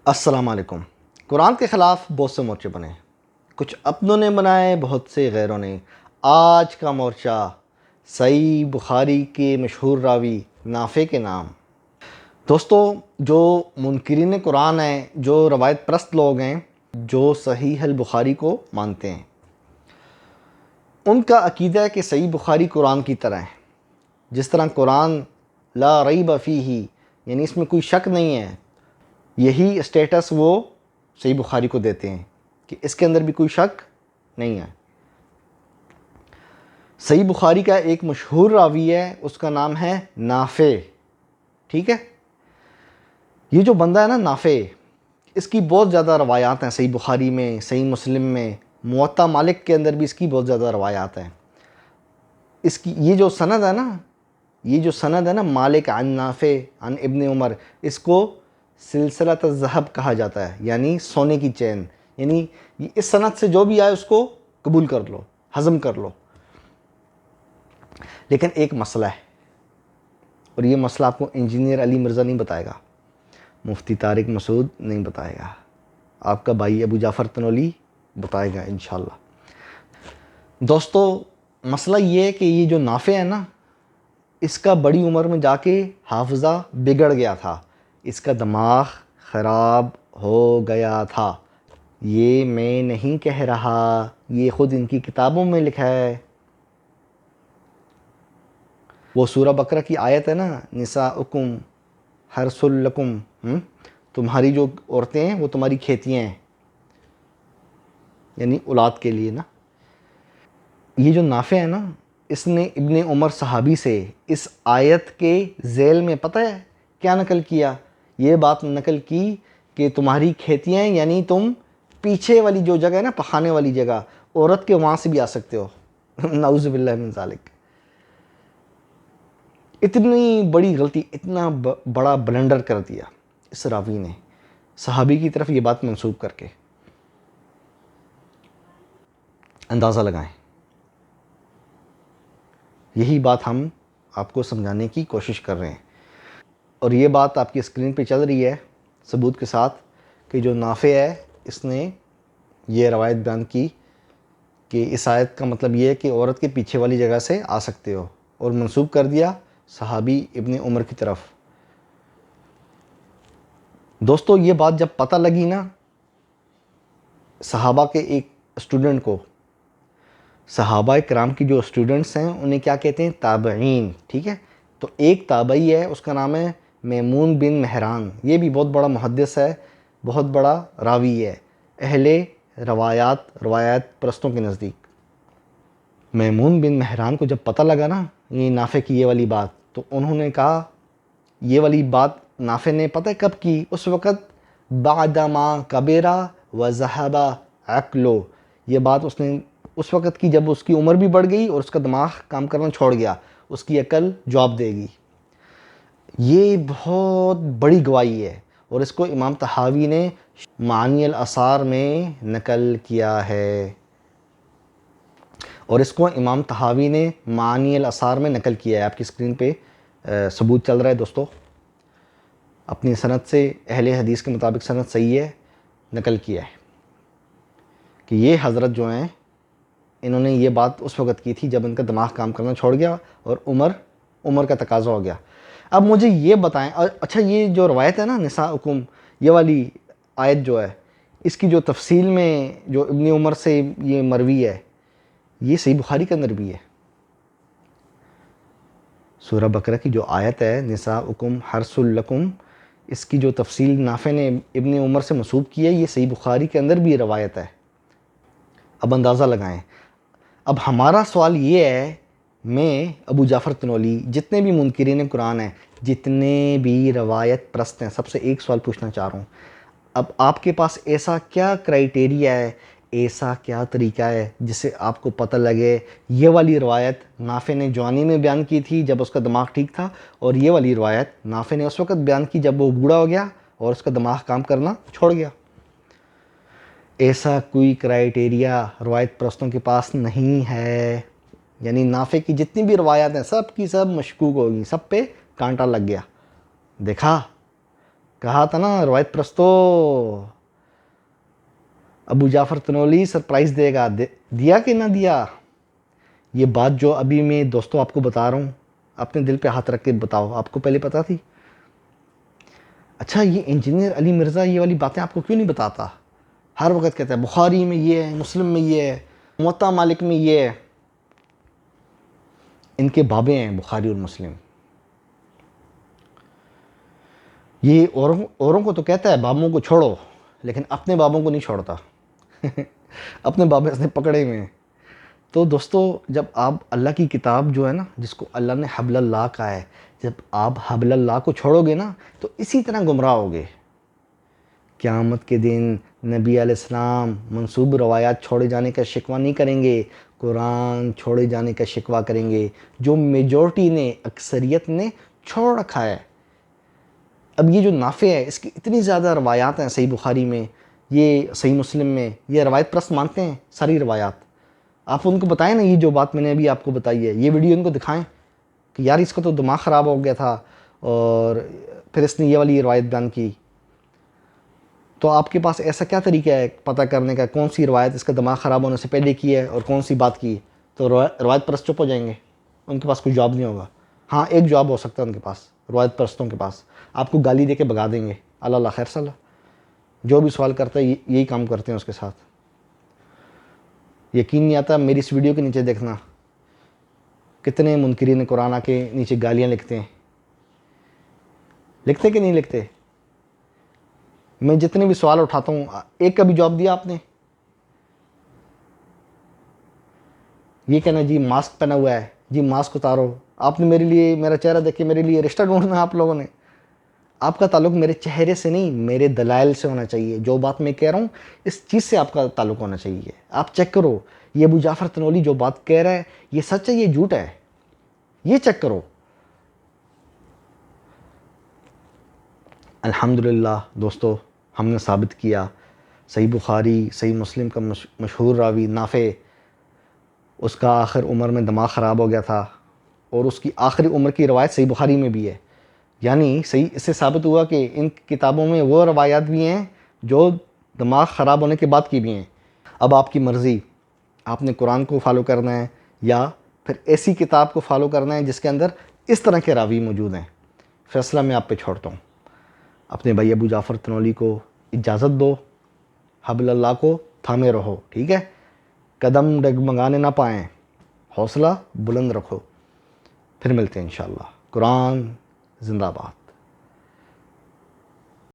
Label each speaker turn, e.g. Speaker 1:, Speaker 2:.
Speaker 1: السلام علیکم۔ قرآن کے خلاف بہت سے مورچے بنے، کچھ اپنوں نے بنائے، بہت سے غیروں نے۔ آج کا مورچہ صحیح بخاری کے مشہور راوی نافع کے نام۔ دوستو، جو منکرین قرآن ہیں، جو روایت پرست لوگ ہیں، جو صحیح البخاری کو مانتے ہیں، ان کا عقیدہ ہے کہ صحیح بخاری قرآن کی طرح ہے۔ جس طرح قرآن لا ریب فیہ، یعنی اس میں کوئی شک نہیں ہے، یہی اسٹیٹس وہ صحیح بخاری کو دیتے ہیں کہ اس کے اندر بھی کوئی شک نہیں ہے۔ صحیح بخاری کا ایک مشہور راوی ہے، اس کا نام ہے نافع، ٹھیک ہے۔ یہ جو بندہ ہے نا نافع، اس کی بہت زیادہ روایات ہیں صحیح بخاری میں، صحیح مسلم میں، موطا مالک کے اندر بھی اس کی بہت زیادہ روایات ہیں۔ اس کی یہ جو سند ہے نا مالک عن نافع عن ابن عمر، اس کو سلسلۃ الذہب کہا جاتا ہے، یعنی سونے کی چین۔ یعنی اس سند سے جو بھی آئے اس کو قبول کر لو، ہضم کر لو۔ لیکن ایک مسئلہ ہے، اور یہ مسئلہ آپ کو انجینئر علی مرزا نہیں بتائے گا، مفتی طارق مسعود نہیں بتائے گا، آپ کا بھائی ابو جعفر تنولی بتائے گا انشاءاللہ۔ دوستو، مسئلہ یہ ہے کہ یہ جو نافع ہے نا، اس کا بڑی عمر میں جا کے حافظہ بگڑ گیا تھا، اس کا دماغ خراب ہو گیا تھا۔ یہ میں نہیں کہہ رہا، یہ خود ان کی کتابوں میں لکھا ہے۔ وہ سورہ بقرہ کی آیت ہے نا، نساؤکم حرث لکم، تمہاری جو عورتیں ہیں وہ تمہاری کھیتیاں ہیں، یعنی اولاد کے لیے نا۔ یہ جو نافع ہے نا، اس نے ابن عمر صحابی سے اس آیت کے ذیل میں پتہ ہے کیا نقل کیا؟ یہ بات نقل کی کہ تمہاری کھیتیاں ہیں، یعنی تم پیچھے والی جو جگہ ہے نا، پخانے والی جگہ، عورت کے وہاں سے بھی آ سکتے ہو۔ نعوذ باللہ من ذالک۔ اتنی بڑی غلطی، اتنا بڑا بلنڈر کر دیا اس راوی نے صحابی کی طرف یہ بات منسوب کر کے۔ اندازہ لگائیں۔ یہی بات ہم آپ کو سمجھانے کی کوشش کر رہے ہیں، اور یہ بات آپ کی اسکرین پہ چل رہی ہے ثبوت کے ساتھ کہ جو نافع ہے اس نے یہ روایت بیان کی کہ اس آیت کا مطلب یہ ہے کہ عورت کے پیچھے والی جگہ سے آ سکتے ہو، اور منسوب کر دیا صحابی ابن عمر کی طرف۔ دوستو، یہ بات جب پتہ لگی نا صحابہ کے ایک اسٹوڈنٹ کو، صحابہ کرام کی جو اسٹوڈنٹس ہیں انہیں کیا کہتے ہیں؟ تابعین، ٹھیک ہے۔ تو ایک تابعی ہے، اس کا نام ہے میمون بن مہران۔ یہ بھی بہت بڑا محدث ہے، بہت بڑا راوی ہے اہل روایات پرستوں کے نزدیک۔ میمون بن مہران کو جب پتہ لگا نا یہ نافع کی یہ والی بات، تو انہوں نے کہا، یہ والی بات نافع نے پتہ کب کی؟ اس وقت بعد ما کبرا و ذہب عقلو، یہ بات اس نے اس وقت کی جب اس کی عمر بھی بڑھ گئی اور اس کا دماغ کام کرنا چھوڑ گیا، اس کی عقل جواب دے گی۔ یہ بہت بڑی گواہی ہے، اور اس کو امام طحاوی نے معانی الاثار میں نقل کیا ہے، اور اس کو امام طحاوی نے معانی الاثار میں نقل کیا ہے۔ آپ کی اسکرین پہ ثبوت چل رہا ہے دوستو، اپنی سند سے، اہل حدیث کے مطابق سند صحیح ہے، نقل کیا ہے کہ یہ حضرت جو ہیں انہوں نے یہ بات اس وقت کی تھی جب ان کا دماغ کام کرنا چھوڑ گیا اور عمر کا تقاضا ہو گیا۔ اب مجھے یہ بتائیں، اچھا یہ جو روایت ہے نا نساؤکم، یہ والی آیت جو ہے، اس کی جو تفصیل میں جو ابن عمر سے یہ مروی ہے، یہ صحیح بخاری کے اندر بھی ہے۔ سورہ بقرہ کی جو آیت ہے نساؤکم حرث لکم، اس کی جو تفصیل نافع نے ابن عمر سے منسوب کی ہے، یہ صحیح بخاری کے اندر بھی روایت ہے۔ اب اندازہ لگائیں۔ اب ہمارا سوال یہ ہے، میں ابو جعفر تنولی، جتنے بھی منکرین قرآن ہیں، جتنے بھی روایت پرست ہیں، سب سے ایک سوال پوچھنا چاہ رہا ہوں۔ اب آپ کے پاس ایسا کیا کرائیٹیریا ہے، ایسا کیا طریقہ ہے جس سے آپ کو پتہ لگے یہ والی روایت نافع نے جوانی میں بیان کی تھی جب اس کا دماغ ٹھیک تھا، اور یہ والی روایت نافع نے اس وقت بیان کی جب وہ بوڑھا ہو گیا اور اس کا دماغ کام کرنا چھوڑ گیا؟ ایسا کوئی کرائیٹیریا روایت پرستوں کے پاس نہیں ہے، یعنی نافع کی جتنی بھی روایات ہیں سب کی سب مشکوک ہوگی، سب پہ کانٹا لگ گیا۔ دیکھا کہا تھا نا روایت پرستو، ابو جعفر تنولی سرپرائز دے گا، دیا کہ نہ دیا؟ یہ بات جو ابھی میں دوستوں آپ کو بتا رہا ہوں، اپنے دل پہ ہاتھ رکھ کے بتاؤ، آپ کو پہلے پتہ تھی؟ اچھا یہ انجینئر علی مرزا یہ والی باتیں آپ کو کیوں نہیں بتاتا؟ ہر وقت کہتا ہے بخاری میں یہ ہے، مسلم میں یہ ہے، موطا مالک میں یہ ہے. ان کے بابے ہیں بخاری اور مسلم. یہ اوروں کو تو کہتا ہے بابوں کو چھوڑو، لیکن اپنے بابوں کو نہیں چھوڑتا. اپنے بابے اس نے پکڑے ہوئے ہیں. تو دوستو جب آپ اللہ کی کتاب جو ہے نا، جس کو اللہ نے حبل اللہ کہا ہے، جب آپ حبل اللہ کو چھوڑو گے نا تو اسی طرح گمراہ ہوگے. قیامت کے دن نبی علیہ السلام منسوب روایات چھوڑے جانے کا شکوہ نہیں کریں گے، قرآن چھوڑے جانے کا شکوہ کریں گے، جو میجورٹی نے، اکثریت نے چھوڑ رکھا ہے. اب یہ جو نافع ہے اس کی اتنی زیادہ روایات ہیں صحیح بخاری میں، یہ صحیح مسلم میں، یہ روایت پرست مانتے ہیں ساری روایات. آپ ان کو بتائیں نا یہ جو بات میں نے ابھی آپ کو بتائی ہے، یہ ویڈیو ان کو دکھائیں کہ یار اس کا تو دماغ خراب ہو گیا تھا اور پھر اس نے یہ والی روایت بیان کی. تو آپ کے پاس ایسا کیا طریقہ ہے پتہ کرنے کا کون سی روایت اس کا دماغ خراب ہونے سے پہلے کی ہے اور کون سی بات کی؟ تو روایت پرست چپ ہو جائیں گے، ان کے پاس کوئی جواب نہیں ہوگا. ہاں ایک جواب ہو سکتا ہے ان کے پاس، روایت پرستوں کے پاس، آپ کو گالی دے کے بگا دیں گے. اللہ خیر صلی اللہ، جو بھی سوال کرتا ہے یہی کام کرتے ہیں اس کے ساتھ. یقین نہیں آتا میری اس ویڈیو کے نیچے دیکھنا کتنے منکرین قرآن آ کے نیچے گالیاں لکھتے ہیں. لکھتے کہ نہیں لکھتے؟ میں جتنے بھی سوال اٹھاتا ہوں ایک کا بھی جواب دیا آپ نے؟ یہ کہنا جی ماسک پہنا ہوا ہے، جی ماسک اتارو. آپ نے میرے لیے، میرا چہرہ دیکھ کے میرے لیے رشتہ ڈھونڈنا آپ لوگوں نے. آپ کا تعلق میرے چہرے سے نہیں، میرے دلائل سے ہونا چاہیے. جو بات میں کہہ رہا ہوں اس چیز سے آپ کا تعلق ہونا چاہیے. آپ چیک کرو یہ ابو جعفر تنولی جو بات کہہ رہا ہے یہ سچ ہے یہ جھوٹ ہے، یہ چیک کرو. الحمدللہ دوستو ہم نے ثابت کیا صحیح بخاری صحیح مسلم کا مشہور راوی نافع، اس کا آخر عمر میں دماغ خراب ہو گیا تھا اور اس کی آخری عمر کی روایت صحیح بخاری میں بھی ہے. یعنی صحیح اس سے ثابت ہوا کہ ان کتابوں میں وہ روایات بھی ہیں جو دماغ خراب ہونے کے بعد کی بھی ہیں. اب آپ کی مرضی، آپ نے قرآن کو فالو کرنا ہے یا پھر ایسی کتاب کو فالو کرنا ہے جس کے اندر اس طرح کے راوی موجود ہیں. فیصلہ میں آپ پہ چھوڑتا ہوں. اپنے بھائی ابو جعفر تنولی کو اجازت دو، حبل اللہ کو تھامے رہو، ٹھیک ہے؟ قدم ڈگمگانے نہ پائیں، حوصلہ بلند رکھو. پھر ملتے ہیں انشاءاللہ. قرآن زندہ باد.